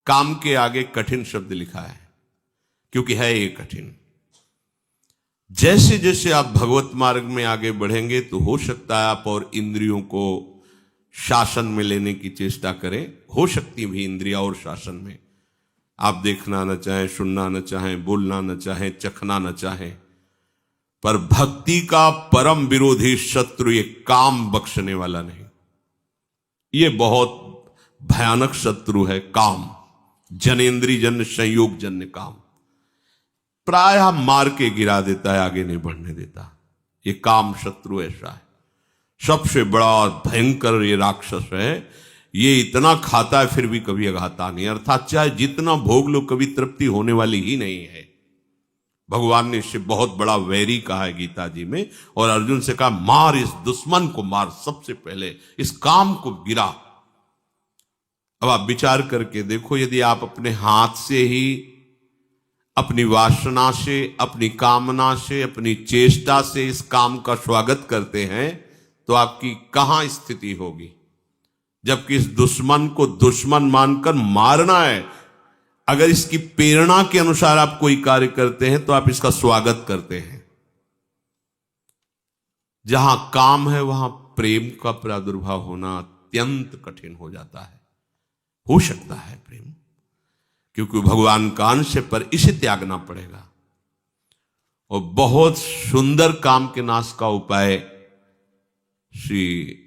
काम के आगे कठिन शब्द लिखा है, क्योंकि है ये कठिन। जैसे जैसे आप भगवत मार्ग में आगे बढ़ेंगे तो हो सकता है आप और इंद्रियों को शासन में लेने की चेष्टा करें। हो सकती भी इंद्रिया और शासन में, आप देखना न चाहें, सुनना न चाहें, बोलना न चाहें, चखना न चाहें, पर भक्ति का परम विरोधी शत्रु ये काम बख्शने वाला नहीं। ये बहुत भयानक शत्रु है काम, जनेन्द्रीय जन्य संयोग जन्य काम। प्रायः मार के गिरा देता है, आगे नहीं बढ़ने देता। ये काम शत्रु ऐसा है, सबसे बड़ा भयंकर ये राक्षस है। ये इतना खाता है फिर भी कभी अघाता नहीं, अर्थात चाहे जितना भोग लो कभी तृप्ति होने वाली ही नहीं है। भगवान ने इससे बहुत बड़ा वैरी कहा है गीता जी में, और अर्जुन से कहा मार इस दुश्मन को, मार सबसे पहले इस काम को गिरा। अब आप विचार करके देखो, यदि आप अपने हाथ से ही अपनी वासना से, अपनी कामना से, अपनी चेष्टा से इस काम का स्वागत करते हैं तो आपकी कहां स्थिति होगी। जबकि इस दुश्मन को दुश्मन मानकर मारना है। अगर इसकी प्रेरणा के अनुसार आप कोई कार्य करते हैं तो आप इसका स्वागत करते हैं। जहां काम है वहां प्रेम का प्रादुर्भाव होना अत्यंत कठिन हो जाता है। हो सकता है प्रेम, क्योंकि भगवान का अंश है, पर इसे त्यागना पड़ेगा। और बहुत सुंदर काम के नाश का उपाय श्री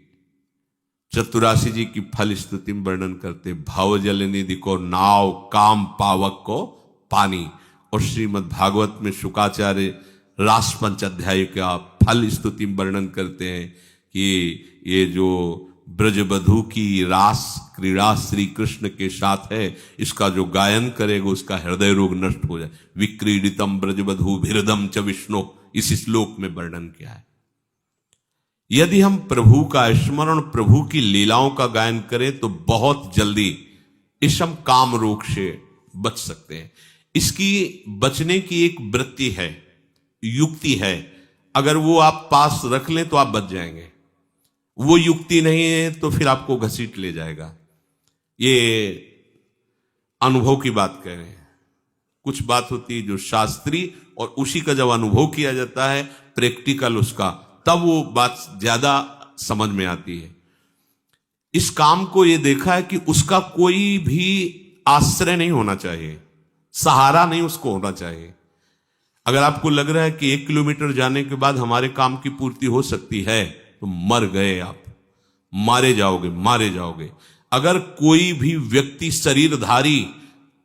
चतुरासी जी की फल स्तुति में वर्णन करते, भाव जल निधि को नाव, काम पावक को पानी। और श्रीमद् भागवत में शुकाचार्य रास पंचाध्याय का फल स्तुति में वर्णन करते हैं कि ये जो ब्रजबधू की रास क्रीड़ा श्री कृष्ण के साथ है, इसका जो गायन करेगा उसका हृदय रोग नष्ट हो जाए। विक्रीडितम ब्रजबधू भिरदम च विष्णु, इस श्लोक में वर्णन किया है। यदि हम प्रभु का स्मरण, प्रभु की लीलाओं का गायन करें तो बहुत जल्दी इस हम काम रोग से बच सकते हैं। इसकी बचने की एक वृत्ति है, युक्ति है। अगर वो आप पास रख लें तो आप बच जाएंगे। वो युक्ति नहीं है तो फिर आपको घसीट ले जाएगा। ये अनुभव की बात कह रहे हैं। कुछ बात होती है जो शास्त्रीय, और उसी का जब अनुभव किया जाता है प्रैक्टिकल उसका, तब वो बात ज्यादा समझ में आती है। इस काम को ये देखा है कि उसका कोई भी आश्रय नहीं होना चाहिए, सहारा नहीं उसको होना चाहिए। अगर आपको लग रहा है कि 1 किलोमीटर जाने के बाद हमारे काम की पूर्ति हो सकती है तो मर गए आप, मारे जाओगे, मारे जाओगे। अगर कोई भी व्यक्ति शरीरधारी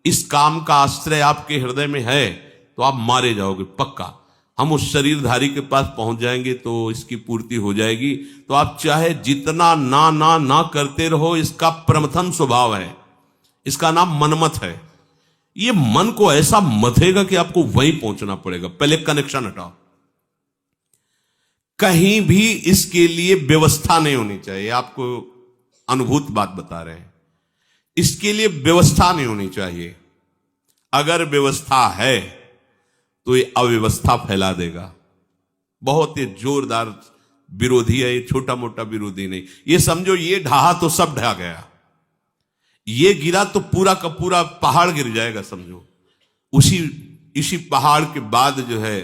इस काम का आश्रय आपके हृदय में है तो आप मारे जाओगे पक्का। हम उस शरीरधारी के पास पहुंच जाएंगे तो इसकी पूर्ति हो जाएगी। तो आप चाहे जितना ना ना ना करते रहो, इसका प्रमथन स्वभाव है, इसका नाम मनमत है। ये मन को ऐसा मथेगा कि आपको वहीं पहुंचना पड़ेगा। पहले कनेक्शन हटाओ। कहीं भी इसके लिए व्यवस्था नहीं होनी चाहिए। आपको अनुभूत बात बता रहे हैं, इसके लिए व्यवस्था नहीं होनी चाहिए। अगर व्यवस्था है तो ये अव्यवस्था फैला देगा। बहुत ही जोरदार विरोधी है ये, छोटा मोटा विरोधी नहीं। ये समझो ये ढहा तो सब ढह गया, ये गिरा तो पूरा का पूरा पहाड़ गिर जाएगा समझो। इसी पहाड़ के बाद जो है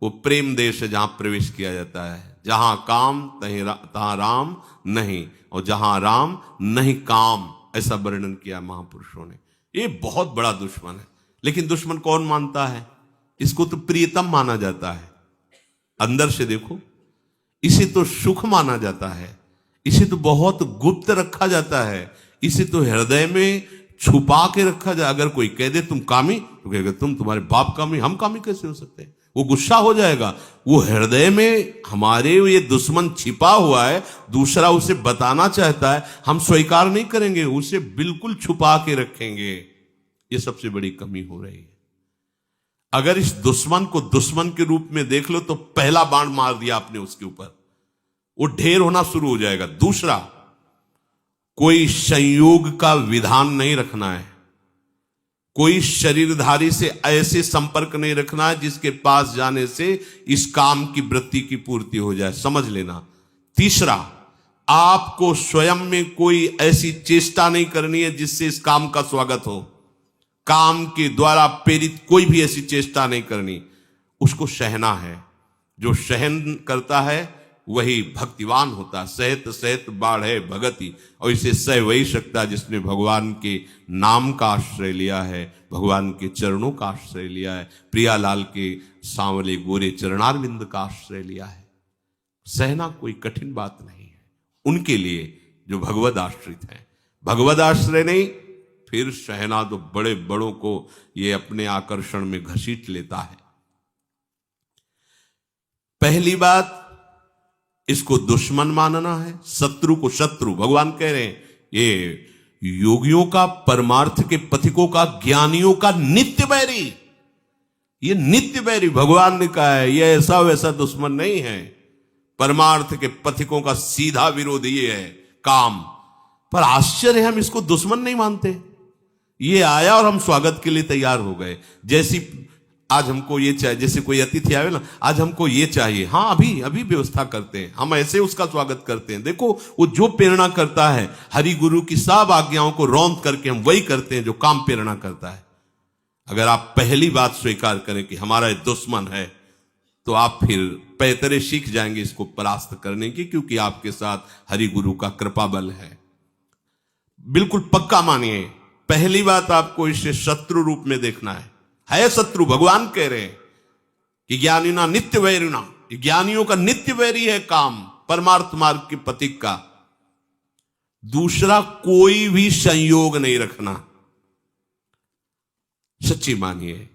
वो प्रेम देश है जहां प्रवेश किया जाता है। जहां काम तहां राम नहीं, और जहां राम नहीं काम, ऐसा वर्णन किया महापुरुषों ने। ये बहुत बड़ा दुश्मन है, लेकिन दुश्मन कौन मानता है? इसको तो प्रियतम माना जाता है। अंदर से देखो, इसे तो सुख माना जाता है, इसे तो बहुत गुप्त रखा जाता है, इसे तो हृदय में छुपा के रखा जाए। अगर कोई कह दे तुम कामी, तो कहेगा तुम्हारे बाप कामी, हम कामी कैसे हो सकते हैं? वो गुस्सा हो जाएगा। वो हृदय में हमारे ये दुश्मन छिपा हुआ है, दूसरा उसे बताना चाहता है, हम स्वीकार नहीं करेंगे, उसे बिल्कुल छुपा के रखेंगे। ये सबसे बड़ी कमी हो रही है। अगर इस दुश्मन को दुश्मन के रूप में देख लो तो पहला बाण मार दिया आपने उसके ऊपर, वो ढेर होना शुरू हो जाएगा। दूसरा, कोई संयोग का विधान नहीं रखना है, कोई शरीरधारी से ऐसे संपर्क नहीं रखना है जिसके पास जाने से इस काम की वृत्ति की पूर्ति हो जाए, समझ लेना। तीसरा, आपको स्वयं में कोई ऐसी चेष्टा नहीं करनी है जिससे इस काम का स्वागत हो। काम के द्वारा प्रेरित कोई भी ऐसी चेष्टा नहीं करनी, उसको सहना है। जो सहन करता है वही भक्तिवान होता है। सहत सहत बाढ़े भगति, और इसे सह वही सकता है जिसने भगवान के नाम का आश्रय लिया है, भगवान के चरणों का आश्रय लिया है, प्रियालाल के सांवले गोरे चरणारविंद का आश्रय लिया है। सहना कोई कठिन बात नहीं है उनके लिए जो भगवद आश्रित हैं। भगवद आश्रय नहीं, फिर सहना तो बड़े बड़ों को ये अपने आकर्षण में घसीट लेता है। पहली बात, इसको दुश्मन मानना है, शत्रु को शत्रु। भगवान कह रहे हैं ये योगियों का, परमार्थ के पथिकों का, ज्ञानियों का नित्य बैरी, ये नित्य बैरी भगवान ने कहा है। ये ऐसा वैसा दुश्मन नहीं है। परमार्थ के पथिकों का सीधा विरोधी ये है काम। पर आश्चर्य, हम इसको दुश्मन नहीं मानते। ये आया और हम स्वागत के लिए तैयार हो गए। जैसी आज हमको ये चाहिए, जैसे कोई अतिथि आवे ना, आज हमको ये चाहिए, हाँ अभी अभी व्यवस्था करते हैं, हम ऐसे उसका स्वागत करते हैं। देखो वो जो प्रेरणा करता है, हरि गुरु की सब आज्ञाओं को रौंद करके हम वही करते हैं जो काम प्रेरणा करता है। अगर आप पहली बात स्वीकार करें कि हमारा ये दुश्मन है, तो आप फिर पैतरे सीख जाएंगे इसको परास्त करने की, क्योंकि आपके साथ हरि गुरु का कृपा बल है। बिल्कुल पक्का मानिए, पहली बात आपको इसे शत्रु रूप में देखना है शत्रु। भगवान कह रहे हैं कि ज्ञानिना नित्य वैरिना, ज्ञानियों का नित्य वैरी है काम, परमार्थ मार्ग के पथिक का। दूसरा, कोई भी संयोग नहीं रखना। सच्ची मानिए,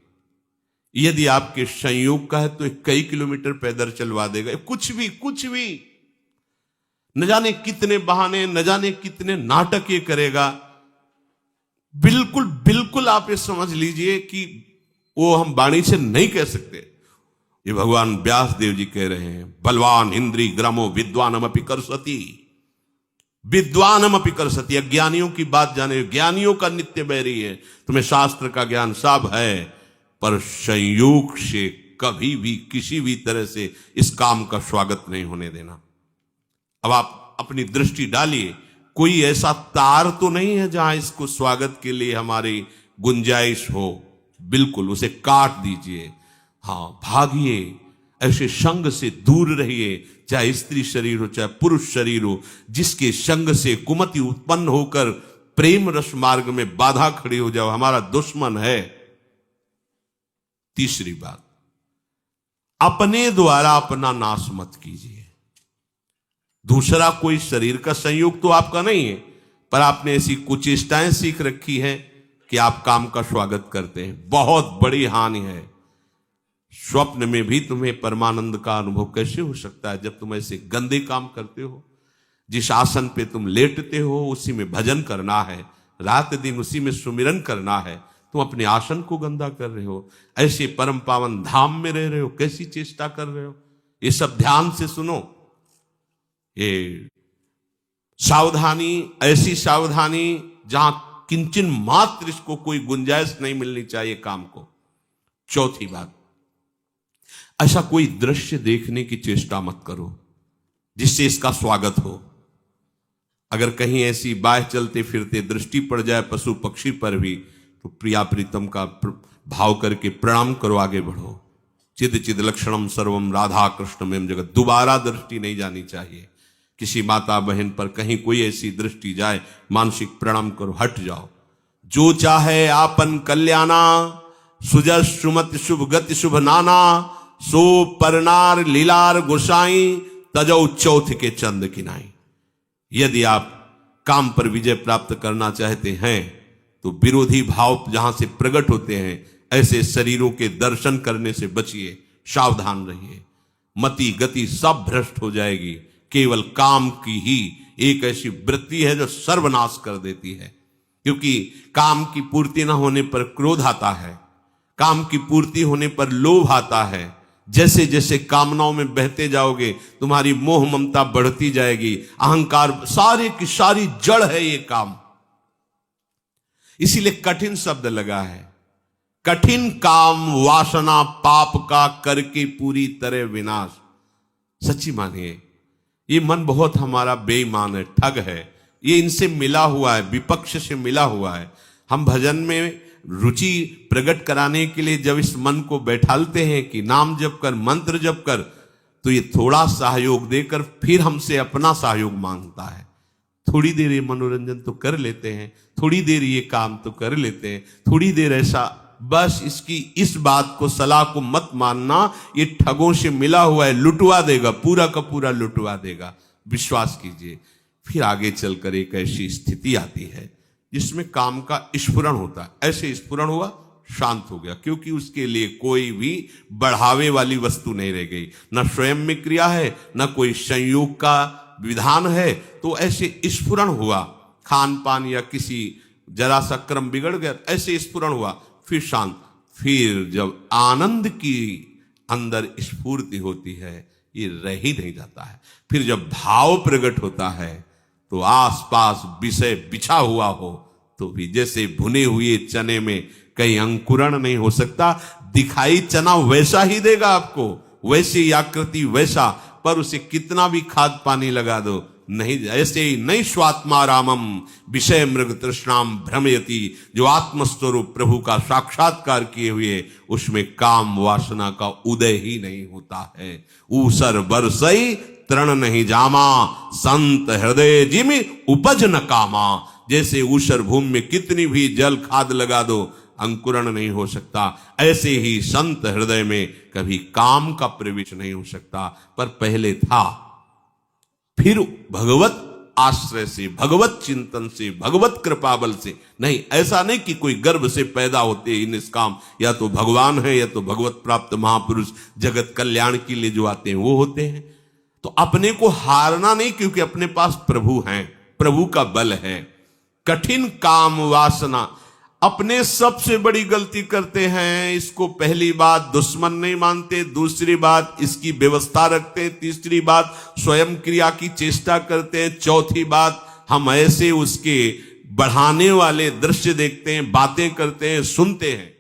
यदि आपके संयोग का है तो कई किलोमीटर पैदल चलवा देगा। कुछ भी न जाने कितने बहाने, न जाने कितने नाटक ये करेगा। बिल्कुल आप ये समझ लीजिए कि वो हम वाणी से नहीं कह सकते। ये भगवान व्यास देव जी कह रहे हैं, बलवान इंद्री ग्रामो विद्वानमपि करसति, विद्वानमपि करसति। अज्ञानियों की बात जाने, ज्ञानियों का नित्य बैरी है। तुम्हें शास्त्र का ज्ञान सब है, पर संयोग से कभी भी किसी भी तरह से इस काम का स्वागत नहीं होने देना। अब आप अपनी दृष्टि डालिए, कोई ऐसा तार तो नहीं है जहां इसको स्वागत के लिए हमारी गुंजाइश हो। बिल्कुल उसे काट दीजिए। हाँ, भागिए, ऐसे संग से दूर रहिए, चाहे स्त्री शरीर हो चाहे पुरुष शरीर हो, जिसके संग से कुमति उत्पन्न होकर प्रेम रस मार्ग में बाधा खड़ी हो जाओ, हमारा दुश्मन है। तीसरी बात, अपने द्वारा अपना नाश मत कीजिए। दूसरा कोई शरीर का संयोग तो आपका नहीं है, पर आपने ऐसी कुचेष्टाएं सीख रखी है कि आप काम का स्वागत करते हैं। बहुत बड़ी हानि है। स्वप्न में भी तुम्हें परमानंद का अनुभव कैसे हो सकता है जब तुम ऐसे गंदे काम करते हो। जिस आसन पे तुम लेटते हो उसी में भजन करना है, रात दिन उसी में सुमिरन करना है, तुम अपने आसन को गंदा कर रहे हो। ऐसे परम पावन धाम में रह रहे हो, कैसी चेष्टा कर रहे हो। ये सब ध्यान से सुनो। ये सावधानी, ऐसी सावधानी जहां किंचन मात्र इसको कोई गुंजाइश नहीं मिलनी चाहिए काम को। चौथी बात, ऐसा कोई दृश्य देखने की चेष्टा मत करो जिससे इसका स्वागत हो। अगर कहीं ऐसी बाह चलते फिरते दृष्टि पड़ जाए पशु पक्षी पर भी, तो प्रिया प्रीतम का भाव करके प्रणाम करो, आगे बढ़ो। चिद चिद लक्षणम सर्वम राधा कृष्ण में जगत। दोबारा दृष्टि नहीं जानी चाहिए। किसी माता बहन पर कहीं कोई ऐसी दृष्टि जाए, मानसिक प्रणाम करो, हट जाओ। जो चाहे आपन कल्याणा, सुजस सुमति शुभ गति शुभ नाना, सो परनार लीलार गोसाई, तजौ चौथ के चंद किनाई। यदि आप काम पर विजय प्राप्त करना चाहते हैं तो विरोधी भाव जहां से प्रकट होते हैं, ऐसे शरीरों के दर्शन करने से बचिए, सावधान रहिए। मति गति सब भ्रष्ट हो जाएगी। केवल काम की ही एक ऐसी वृत्ति है जो सर्वनाश कर देती है। क्योंकि काम की पूर्ति न होने पर क्रोध आता है, काम की पूर्ति होने पर लोभ आता है। जैसे जैसे कामनाओं में बहते जाओगे तुम्हारी मोह ममता बढ़ती जाएगी, अहंकार, सारे की सारी जड़ है ये काम। इसीलिए कठिन शब्द लगा है। कठिन काम वासना पाप का करके पूरी तरह विनाश। सच्ची मानिए, ये मन बहुत हमारा बेईमान है, ठग है, ये इनसे मिला हुआ है, विपक्ष से मिला हुआ है। हम भजन में रुचि प्रकट कराने के लिए जब इस मन को बैठालते हैं कि नाम जप कर, मंत्र जप कर, तो ये थोड़ा सहयोग देकर फिर हमसे अपना सहयोग मांगता है। थोड़ी देर ये मनोरंजन तो कर लेते हैं, थोड़ी देर ये काम तो कर लेते हैं, थोड़ी देर ऐसा, बस इसकी इस बात को, सलाह को मत मानना, ये ठगों से मिला हुआ है, लुटवा देगा, पूरा का पूरा लुटवा देगा, विश्वास कीजिए। फिर आगे चलकर एक ऐसी स्थिति आती है जिसमें काम का स्फुरण होता है। ऐसे स्फुरण हुआ, शांत हो गया, क्योंकि उसके लिए कोई भी बढ़ावे वाली वस्तु नहीं रह गई, न स्वयं में क्रिया है, न कोई संयोग का विधान है। तो ऐसे स्फुरण हुआ, खान पान या किसी जरा सा क्रम बिगड़ गया, ऐसे स्फुरण हुआ, फिर शांत। फिर जब आनंद की अंदर स्फूर्ति होती है, ये रह ही नहीं जाता है। फिर जब भाव प्रकट होता है तो आसपास विषय बिछा हुआ हो तो भी जैसे भुने हुए चने में कहीं अंकुरण नहीं हो सकता, दिखाई चना वैसा ही देगा आपको, वैसी आकृति वैसा, पर उसे कितना भी खाद पानी लगा दो नहीं, ऐसे ही नहीं। स्वात्मारामम विषय मृग तृष्णाम भ्रमयति, जो आत्मस्वरूप प्रभु का साक्षात्कार किए हुए उसमें काम वासना का उदय ही नहीं होता है। ऊसर बरसई तृण नहीं जामा, संत हृदय जिमि उपज न कामा। जैसे ऊसर भूमि में कितनी भी जल खाद लगा दो अंकुरण नहीं हो सकता, ऐसे ही संत हृदय में कभी काम का प्रवेश नहीं हो सकता। पर पहले था, फिर भगवत आश्रय से, भगवत चिंतन से, भगवत कृपा बल से नहीं। ऐसा नहीं कि कोई गर्भ से पैदा होते ही निष्काम, या तो भगवान है या तो भगवत प्राप्त महापुरुष जगत कल्याण के लिए जो आते हैं वो होते हैं। तो अपने को हारना नहीं, क्योंकि अपने पास प्रभु हैं, प्रभु का बल है। कठिन काम वासना अपने सबसे बड़ी गलती करते हैं। इसको पहली बात दुश्मन नहीं मानते, दूसरी बात इसकी व्यवस्था रखते हैं, तीसरी बात स्वयं क्रिया की चेष्टा करते हैं, चौथी बात हम ऐसे उसके बढ़ाने वाले दृश्य देखते हैं, बातें करते हैं, सुनते हैं।